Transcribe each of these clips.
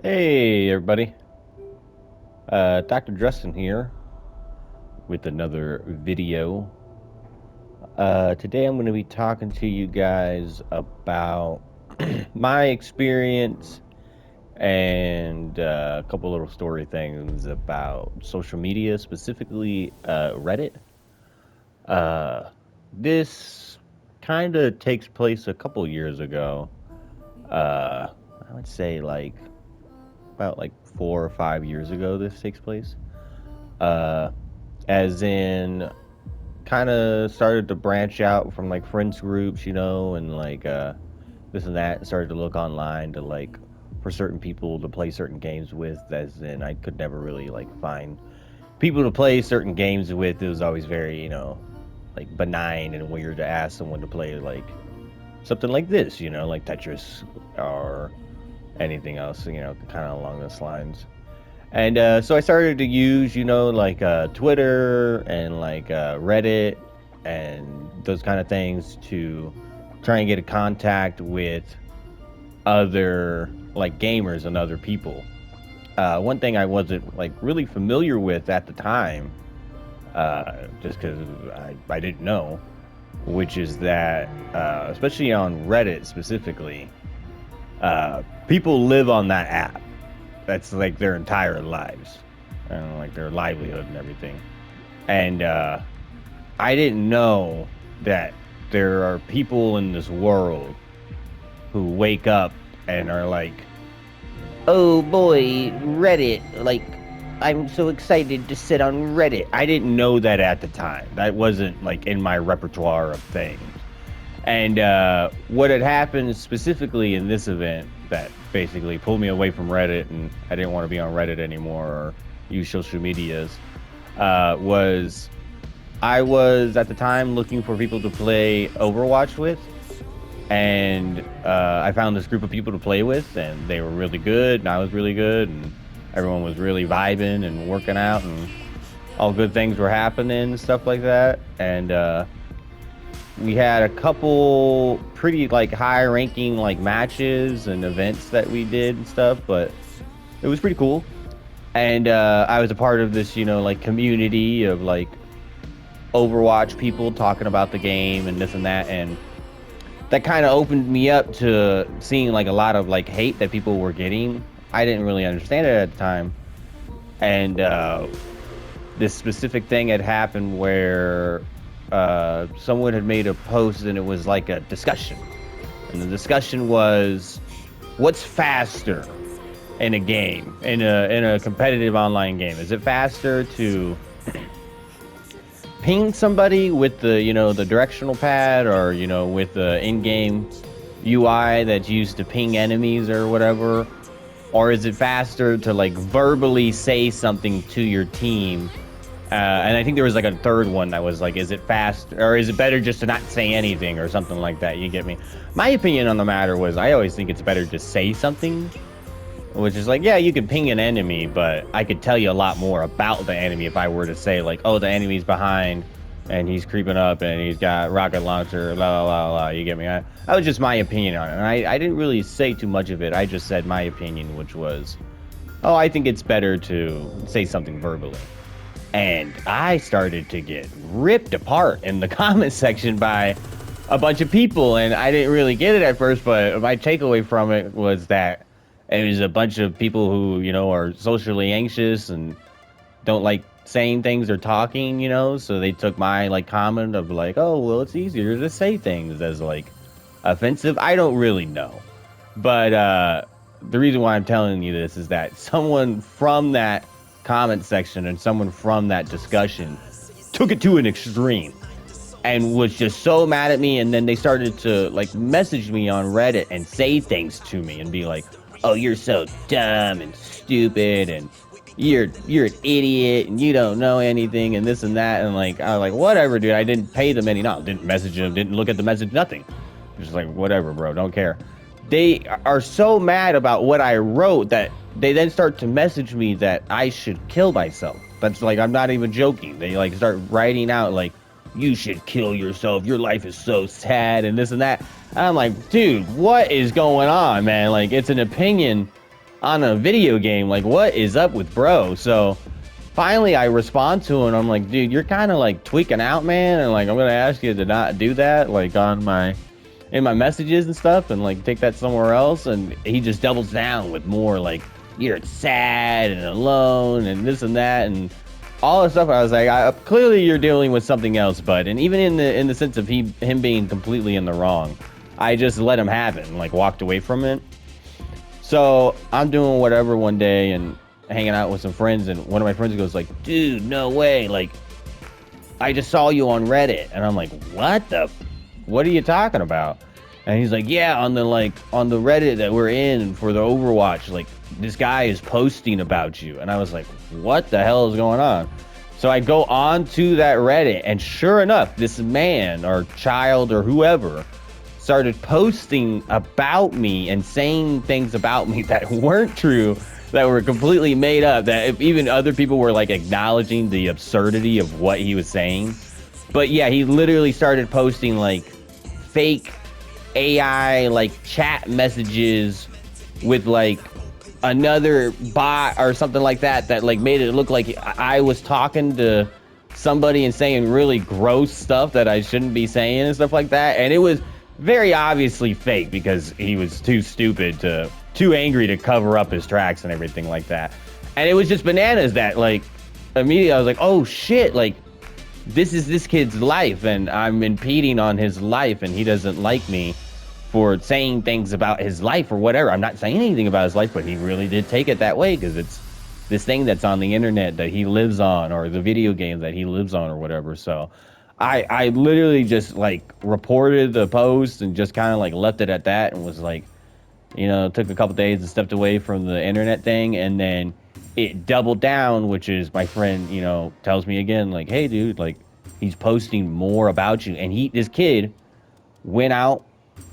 Hey everybody, Dr. Justin here with another video. Today I'm going to be talking to you guys about my experience and a couple little story things about social media, specifically Reddit. Uh, this kind of takes place a couple years ago. Uh, I would say about 4 or 5 years ago this takes place. Uh, as in kind of started to branch out from friends groups, and this and that, and started to look online to for certain people to play certain games with, as in I could never really find people to play certain games with. It was always very, benign and weird to ask someone to play something like this, like Tetris or anything else, kind of along those lines. And so I started to use, Twitter and Reddit and those kind of things to try and get in contact with other gamers and other people. One thing I wasn't really familiar with at the time, just because I didn't know, which is that especially on Reddit specifically, people live on that app. That's their entire lives and their livelihood and everything. And I didn't know that there are people in this world who wake up and are like, "Oh boy, Reddit, I'm so excited to sit on Reddit." I didn't know that at the time. That wasn't in my repertoire of things. And what had happened specifically in this event that basically pulled me away from Reddit, and I didn't want to be on Reddit anymore or use social medias, was I was at the time looking for people to play Overwatch with, and I found this group of people to play with, and they were really good, and I was really good, and everyone was really vibing and working out, and all good things were happening and stuff like that. And we had a couple pretty high ranking matches and events that we did and stuff, but it was pretty cool. And I was a part of this, community of Overwatch people talking about the game and this and that, and that kind of opened me up to seeing a lot of hate that people were getting. I didn't really understand it at the time, and this specific thing had happened where someone had made a post, and it was a discussion, and the discussion was, what's faster in a game, in a competitive online game? Is it faster to ping somebody with the directional pad, or with the in-game UI that's used to ping enemies or whatever, or is it faster to verbally say something to your team? And I think there was a third one that was is it fast, or is it better just to not say anything or something like that? You get me? My opinion on the matter was, I always think it's better to say something, which is yeah, you could ping an enemy, but I could tell you a lot more about the enemy if I were to say oh, the enemy's behind and he's creeping up and he's got rocket launcher, la la la la. You get me? That was just my opinion on it, and I didn't really say too much of it. I just said my opinion, which was, oh, I think it's better to say something verbally. And I started to get ripped apart in the comment section by a bunch of people, and I didn't really get it at first, but my takeaway from it was that it was a bunch of people who, are socially anxious and don't like saying things or talking, so they took my comment of oh, well, it's easier to say things as offensive. I don't really know, but the reason why I'm telling you this is that someone from that comment section and someone from that discussion took it to an extreme and was just so mad at me, and then they started to message me on Reddit and say things to me and be like, oh, you're so dumb and stupid, and you're an idiot, and you don't know anything, and this and that. And I was whatever, dude. I didn't pay them any, no, didn't message them, didn't look at the message, nothing. Just whatever, bro, don't care. They are so mad about what I wrote that they then start to message me that I should kill myself. That's I'm not even joking. They start writing out you should kill yourself, your life is so sad, and this and that. And I'm dude, what is going on, man? It's an opinion, on a video game. Like, what is up with bro? So finally I respond to him. I'm like, dude, you're kind of like tweaking out, man. And like, I'm going to ask you to not do that, like in my messages and stuff, and like take that somewhere else. And he just doubles down with more like, you're sad and alone and this and that. And all the stuff. I was like, clearly you're dealing with something else, bud. And even in the sense of him being completely in the wrong, I just let him have it and like walked away from it. So I'm doing whatever one day and hanging out with some friends, and one of my friends goes like, dude, no way, like I just saw you on Reddit. And I'm like, what are you talking about? And he's like, yeah, on the Reddit that we're in for the Overwatch, like this guy is posting about you. And I was like, what the hell is going on? So I go on to that Reddit, and sure enough, this man or child or whoever started posting about me and saying things about me that weren't true, that were completely made up, that if even other people were like acknowledging the absurdity of what he was saying. But yeah, he literally started posting like fake AI like chat messages with like another bot or something like that like made it look like I was talking to somebody and saying really gross stuff that I shouldn't be saying and stuff like that. And it was very obviously fake because he was too angry to cover up his tracks and everything like that. And it was just bananas that like immediately I was like, oh shit, like this is this kid's life and I'm impeding on his life, and he doesn't like me for saying things about his life or whatever. I'm not saying anything about his life, but he really did take it that way because it's this thing that's on the internet that he lives on, or the video game that he lives on or whatever. So I literally just like reported the post and just kind of like left it at that, and was like, you know, took a couple days and stepped away from the internet thing. And then it doubled down, which is my friend, you know, tells me again, like, hey dude, like he's posting more about you. And this kid went out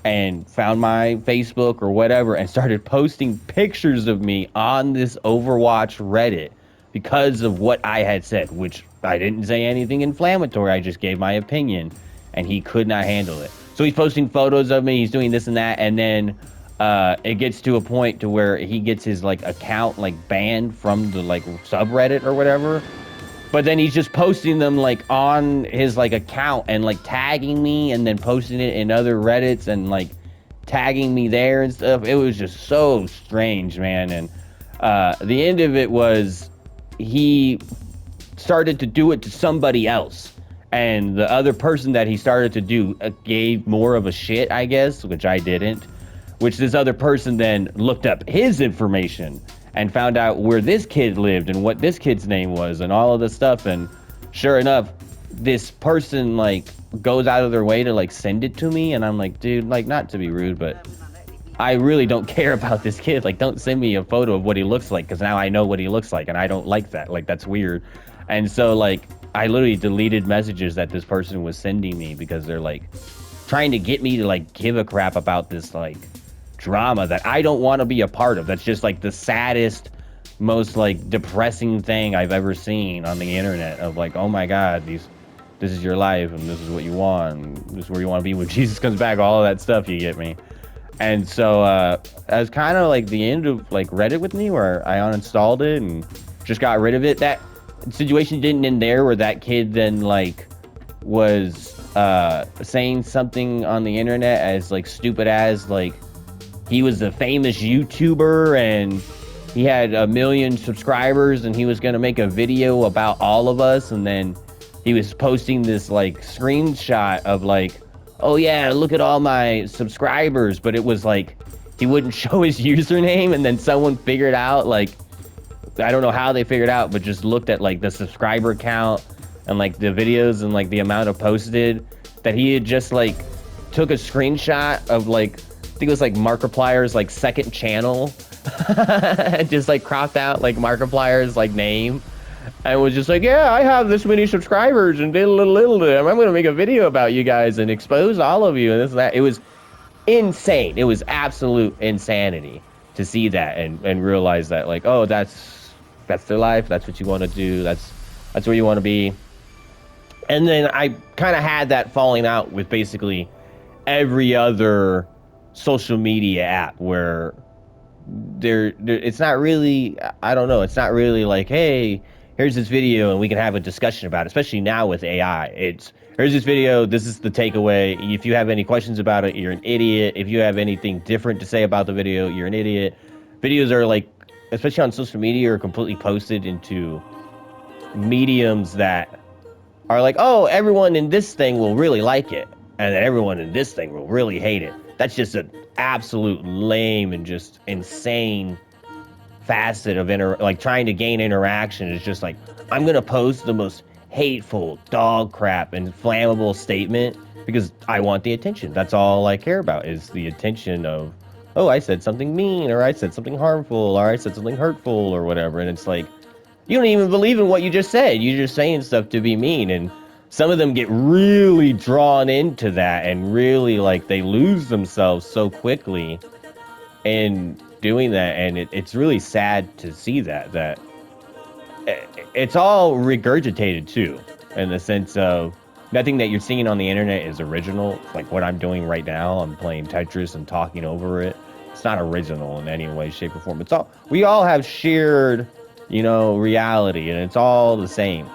and found my Facebook or whatever and started posting pictures of me on this Overwatch Reddit because of what I had said, which I didn't say anything inflammatory. I just gave my opinion, and he could not handle it. So he's posting photos of me. He's doing this and that. And then it gets to a point to where he gets his like account like banned from the like subreddit or whatever. But then he's just posting them like on his like account and like tagging me, and then posting it in other Reddits and like tagging me there and stuff. It was just so strange, man. And the end of it was he started to do it to somebody else, and the other person that he started to do gave more of a shit, I guess, which I didn't. Which this other person then looked up his information and found out where this kid lived and what this kid's name was and all of this stuff. And sure enough, this person like goes out of their way to like send it to me. And I'm like, dude, like, not to be rude, but I really don't care about this kid. Like, don't send me a photo of what he looks like, because now I know what he looks like, and I don't like that. Like, that's weird. And so like I literally deleted messages that this person was sending me because they're like trying to get me to like give a crap about this like drama that I don't want to be a part of. That's just like the saddest, most like depressing thing I've ever seen on the internet, of like, oh my god, this is your life and this is what you want, and this is where you want to be when Jesus comes back, all of that stuff, you get me. And so that was kind of like the end of like Reddit with me, where I uninstalled it and just got rid of it. That situation didn't end there, where that kid then like was saying something on the internet as like stupid as like he was a famous YouTuber and he had 1 million subscribers and he was going to make a video about all of us. And then he was posting this like screenshot of like, oh yeah, look at all my subscribers. But it was like, he wouldn't show his username. And then someone figured out, like, I don't know how they figured out, but just looked at like the subscriber count and like the videos and like the amount of posted, that he had just like took a screenshot of like, I think it was like Markiplier's like second channel, just like cropped out like Markiplier's like name, and was just like, yeah, I have this many subscribers and did a little to them. I'm gonna make a video about you guys and expose all of you and this and that. It was insane. It was absolute insanity to see that and realize that like, oh, that's their life. That's what you want to do. That's where you want to be. And then I kind of had that falling out with basically every other social media app, where it's not really, I don't know, it's not really like, hey, here's this video and we can have a discussion about it, especially now with AI. It's, here's this video, this is the takeaway. If you have any questions about it, you're an idiot. If you have anything different to say about the video, you're an idiot. Videos are like, especially on social media, are completely posted into mediums that are like, oh, everyone in this thing will really like it, and then everyone in this thing will really hate it. That's just an absolute lame and just insane facet of like trying to gain interaction. Is just like, I'm gonna post the most hateful dog crap and flammable statement because I want the attention. That's all I care about, is the attention of, oh, I said something mean, or I said something harmful, or I said something hurtful, or whatever. And it's like, you don't even believe in what you just said. You're just saying stuff to be mean. And some of them get really drawn into that and really, like, they lose themselves so quickly in doing that. And it's really sad to see that it's all regurgitated too, in the sense of nothing that you're seeing on the internet is original. Like what I'm doing right now, I'm playing Tetris and talking over it. It's not original in any way, shape, or form. It's all, we all have shared, you know, reality, and it's all the same.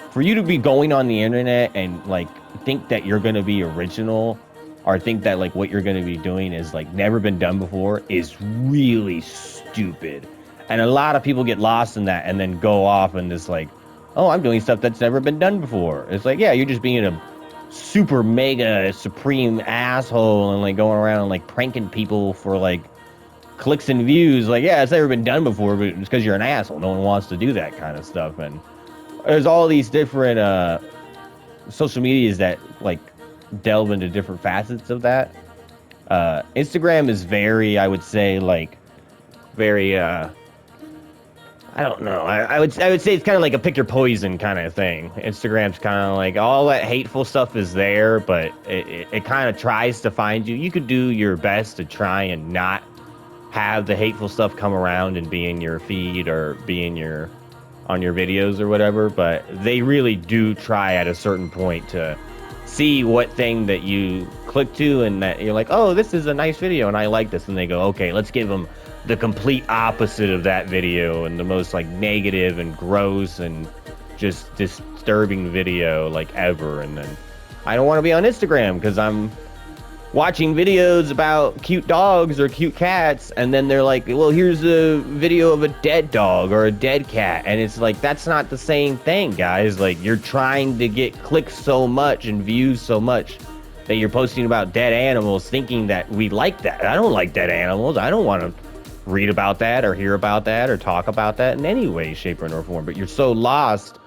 For you to be going on the internet and like think that you're going to be original, or think that like what you're going to be doing is like never been done before, is really stupid. And a lot of people get lost in that and then go off and this like, oh, I'm doing stuff that's never been done before. It's like, yeah, you're just being a super mega supreme asshole and like going around and like pranking people for like clicks and views. Like, yeah, it's never been done before, but it's because you're an asshole. No one wants to do that kind of stuff. And there's all these different social medias that like delve into different facets of that. Instagram is very, I would say, like very I don't know. I would say it's kind of like a pick your poison kind of thing. Instagram's kind of like all that hateful stuff is there, but it kind of tries to find you. You could do your best to try and not have the hateful stuff come around and be in your feed or be in your on your videos or whatever, but they really do try at a certain point to see what thing that you click to and that you're like, oh, this is a nice video and I like this, and they go, okay, let's give them the complete opposite of that video and the most like negative and gross and just disturbing video like ever. And then I don't want to be on Instagram because I'm watching videos about cute dogs or cute cats, and then they're like, well, here's a video of a dead dog or a dead cat, and it's like, that's not the same thing, guys. Like, you're trying to get clicks so much and views so much that you're posting about dead animals thinking that we like that. I don't like dead animals. I don't want to read about that or hear about that or talk about that in any way, shape, or form. But you're so lost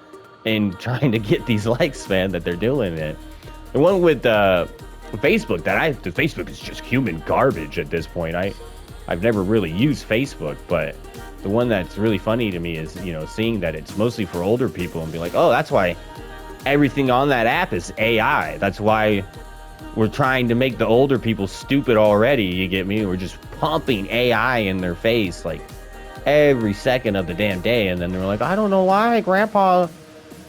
in trying to get these likes, man, that they're doing it. The one with Facebook, Facebook is just human garbage at this point. I've never really used Facebook, but the one that's really funny to me is, you know, seeing that it's mostly for older people and be like, oh, that's why everything on that app is AI. That's why we're trying to make the older people stupid already. You get me? We're just pumping AI in their face like every second of the damn day, and then they're like, I don't know why Grandpa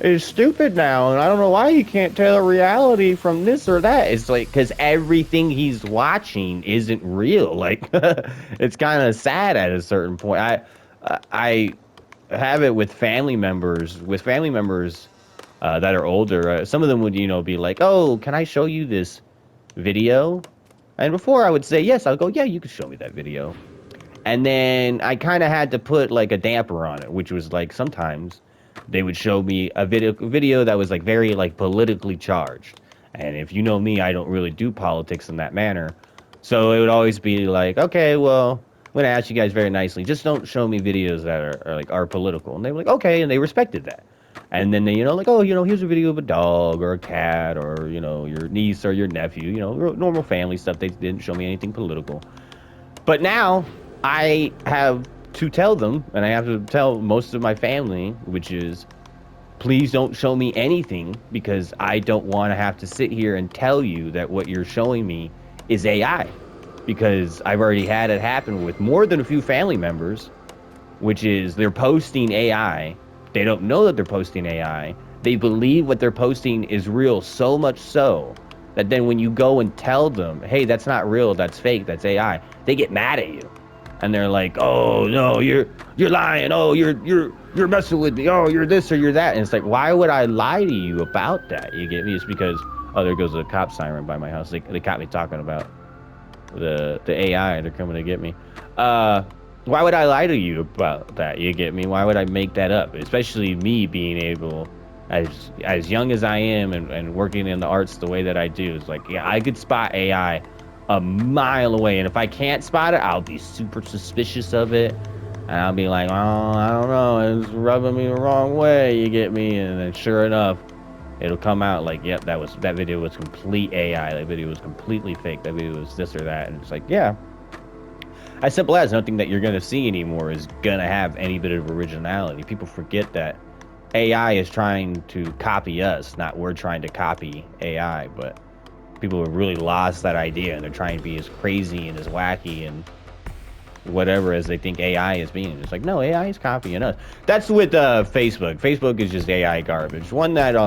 is stupid now, and I don't know why he can't tell a reality from this or that. It's like, because everything he's watching isn't real. Like, it's kind of sad at a certain point. I have it with family members that are older. Some of them would, you know, be like, oh, can I show you this video? And before I would say yes, I would go, yeah, you could show me that video. And then I kind of had to put like a damper on it, which was like, sometimes they would show me a video that was like very like politically charged. And if you know me, I don't really do politics in that manner. So it would always be like, okay, well, I'm going to ask you guys very nicely, just don't show me videos that are political. And they were like, okay. And they respected that. And then they, you know, like, oh, you know, here's a video of a dog or a cat or, you know, your niece or your nephew, you know, normal family stuff. They didn't show me anything political. But now I have to tell them, and I have to tell most of my family, which is, please don't show me anything, because I don't want to have to sit here and tell you that what you're showing me is AI. Because I've already had it happen with more than a few family members, which is they're posting AI. They don't know that they're posting AI. They believe what they're posting is real, so much so that then when you go and tell them, hey, that's not real, that's fake, that's AI, they get mad at you. and they're like, "Oh no, you're lying. Oh, you're messing with me. Oh, you're this or you're that." And it's like, why would I lie to you about that? You get me? It's because, oh, there goes a cop siren by my house. They caught me talking about the AI. They're coming to get me. Why would I lie to you about that? You get me? Why would I make that up? Especially me being able, as young as I am and working in the arts the way that I do, it's like, yeah, I could spot AI a mile away, and if I can't spot it, I'll be super suspicious of it, and I'll be like, oh, I don't know, it's rubbing me the wrong way. You get me? And then sure enough, it'll come out like, yep, that video was complete AI. That video was completely fake. That video was this or that. And it's like, yeah, as simple as nothing that you're gonna see anymore is gonna have any bit of originality. People forget that AI is trying to copy us, not we're trying to copy AI. But people have really lost that idea, and they're trying to be as crazy and as wacky and whatever as they think AI is being. It's like, no, AI is copying us. That's with Facebook. Facebook is just AI garbage. One that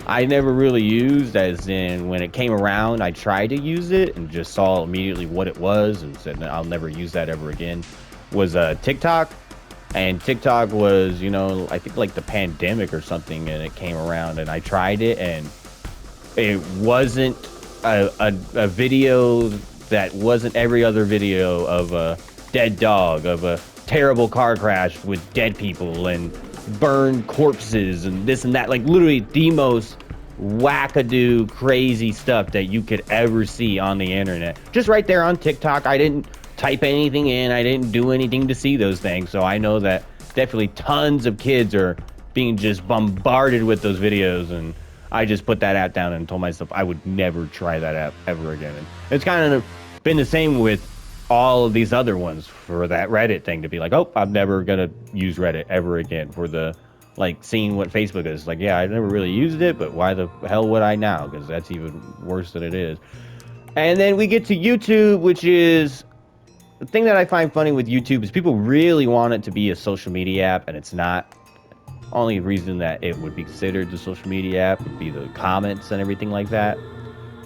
I never really used, as in when it came around, I tried to use it and just saw immediately what it was and said, I'll never use that ever again, was TikTok. And TikTok was, you know, I think like the pandemic or something, and it came around and I tried it, and it wasn't a video that wasn't every other video of a dead dog, of a terrible car crash with dead people and burned corpses and this and that. Like literally the most wackadoo crazy stuff that you could ever see on the internet. Just right there on TikTok. I didn't type anything in. I didn't do anything to see those things. So I know that definitely tons of kids are being just bombarded with those videos, and I just put that app down and told myself I would never try that app ever again. And it's kind of been the same with all of these other ones for that Reddit thing, to be like, oh, I'm never gonna use Reddit ever again. For the like seeing what Facebook is like, yeah, I never really used it, but why the hell would I now? Because that's even worse than it is. And then we get to YouTube, which is the thing that I find funny with YouTube is people really want it to be a social media app, and it's not. Only reason that it would be considered the social media app would be the comments and everything like that.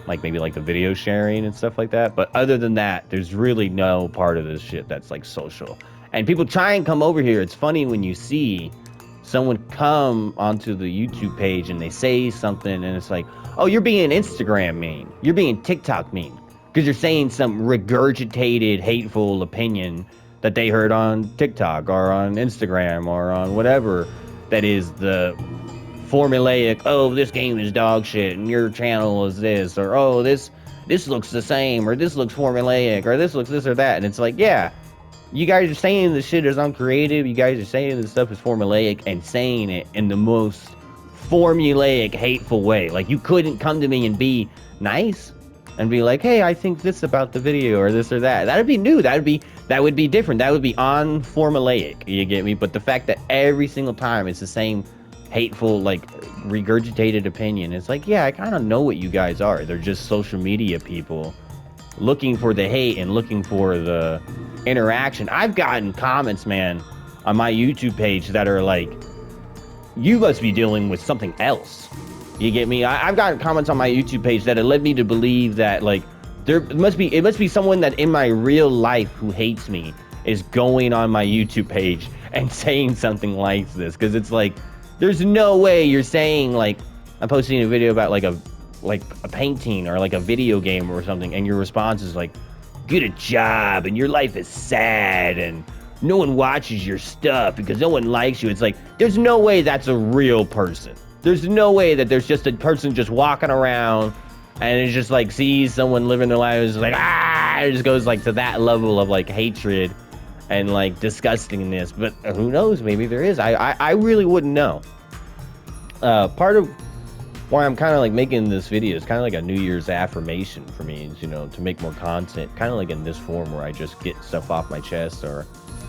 Like maybe like the video sharing and stuff like that. But other than that, there's really no part of this shit that's like social. And people try and come over here. It's funny when you see someone come onto the YouTube page and they say something and it's like, oh, you're being Instagram mean. You're being TikTok mean. Because you're saying some regurgitated, hateful opinion that they heard on TikTok or on Instagram or on whatever that is the formulaic, oh, this game is dog shit and your channel is this, or oh, this looks the same, or this looks formulaic, or this looks this or that. And it's like, yeah, you guys are saying this shit is uncreative, you guys are saying this stuff is formulaic and saying it in the most formulaic, hateful way. Like, you couldn't come to me and be nice and be like, hey, I think this about the video or this or that. That'd be new. That would be different. That would be on-formulaic, you get me? But the fact that every single time it's the same hateful, like, regurgitated opinion, it's like, yeah, I kind of know what you guys are. They're just social media people looking for the hate and looking for the interaction. I've gotten comments, man, on my YouTube page that are like, you must be dealing with something else. You get me? I've gotten comments on my YouTube page that have led me to believe that, like, it must be someone that in my real life who hates me is going on my YouTube page and saying something like this. Because it's like, there's no way you're saying, like, I'm posting a video about like a painting or like a video game or something, and your response is like, get a job and your life is sad and no one watches your stuff because no one likes you. It's like, there's no way that's a real person. There's no way that there's just a person just walking around and it just like sees someone living their life, is like, it just goes like to that level of like hatred and like disgustingness. But who knows? Maybe there is. I really wouldn't know. Part of why I'm kind of like making this video is kind of like a New Year's affirmation for me, is, you know, to make more content, kind of like in this form where I just get stuff off my chest or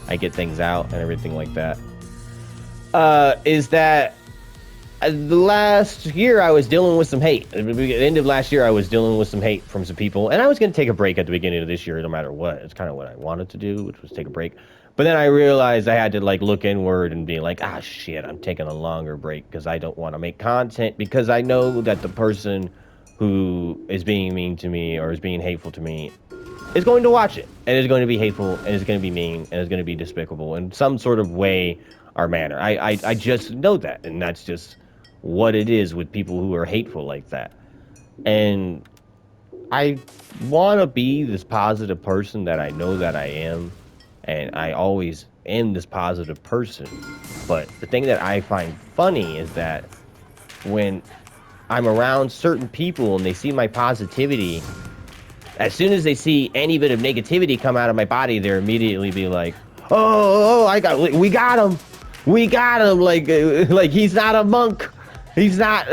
I get things out and everything like that. Is that the last year I was dealing with some hate. At the end of last year, I was dealing with some hate from some people, and I was going to take a break at the beginning of this year, no matter what. It's kind of what I wanted to do, which was take a break. But then I realized I had to like look inward and be like, shit, I'm taking a longer break because I don't want to make content, because I know that the person who is being mean to me or is being hateful to me is going to watch it, and is going to be hateful, and is going to be mean, and is going to be despicable in some sort of way or manner. I just know that, and that's just what it is with people who are hateful like that. And I want to be this positive person that I know that I am, and I always am this positive person. But the thing that I find funny is that when I'm around certain people and they see my positivity, as soon as they see any bit of negativity come out of my body, they're immediately be like, "Oh, we got him, like he's not a monk, he's not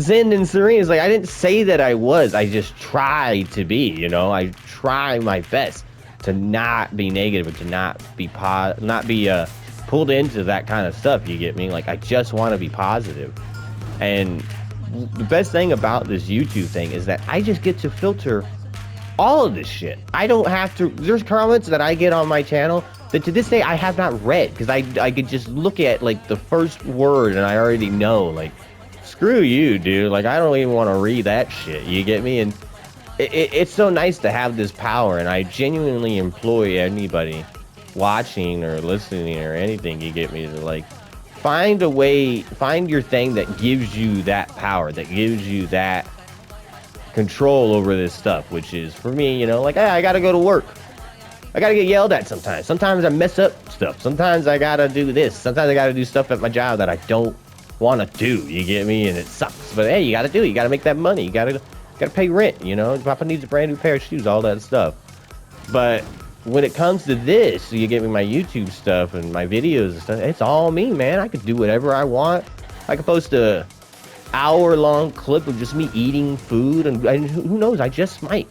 zen and serene." It's like I didn't say that I was. I just try to be. You know, I try my best to not be negative and to not be pulled into that kind of stuff. You get me? Like I just want to be positive. And the best thing about this YouTube thing is that I just get to filter all of this shit. I don't have to. There's comments that I get on my channel that to this day I have not read because I could just look at like the first word and I already know, like, screw you, dude. Like I don't even want to read that shit. You get me? And it's so nice to have this power, and I genuinely employ anybody watching or listening or anything, you get me, to like find a way, find your thing that gives you that power, that gives you that control over this stuff, which is for me, you know, like, hey, I gotta go to work, I gotta get yelled at sometimes I mess up stuff, sometimes I gotta do this, sometimes I gotta do stuff at my job that I don't want to do, you get me, and it sucks, but hey, you gotta do it, you gotta make that money, you gotta pay rent, you know, Papa needs a brand new pair of shoes, all that stuff. But when it comes to this, you get me, my YouTube stuff and my videos and stuff, it's all me, man. I could do whatever I want. I could post a hour-long clip of just me eating food, and who knows, I just might.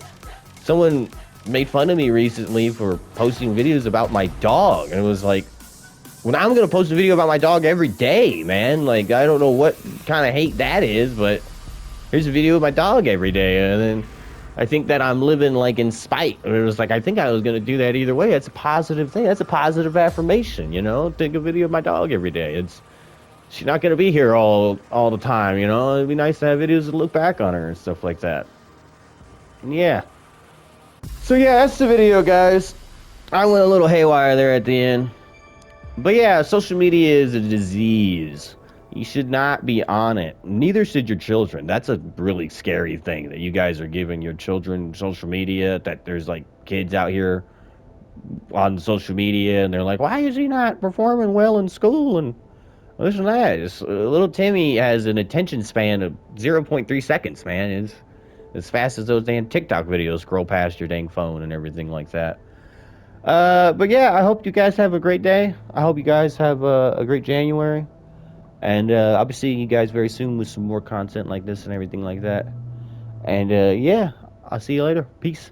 Someone made fun of me recently for posting videos about my dog, and it was like, when I'm gonna post a video about my dog every day, man. Like, I don't know what kind of hate that is, but here's a video of my dog every day, and then I think that I'm living like in spite. It was like, I think I was gonna do that either way. That's a positive thing. That's a positive affirmation, you know. Take a video of my dog every day. She's not gonna be here all the time, you know. It'd be nice to have videos to look back on her and stuff like that. And yeah. So yeah, that's the video, guys. I went a little haywire there at the end. But yeah, social media is a disease. You should not be on it. Neither should your children. That's a really scary thing that you guys are giving your children social media, that there's like kids out here on social media and they're like, why is he not performing well in school and this and that. Little Timmy has an attention span of 0.3 seconds, man. It's as fast as those damn TikTok videos scroll past your dang phone and everything like that. But yeah, I hope you guys have a great day. I hope you guys have a great January. And I'll be seeing you guys very soon with some more content like this and everything like that. And yeah, I'll see you later. Peace.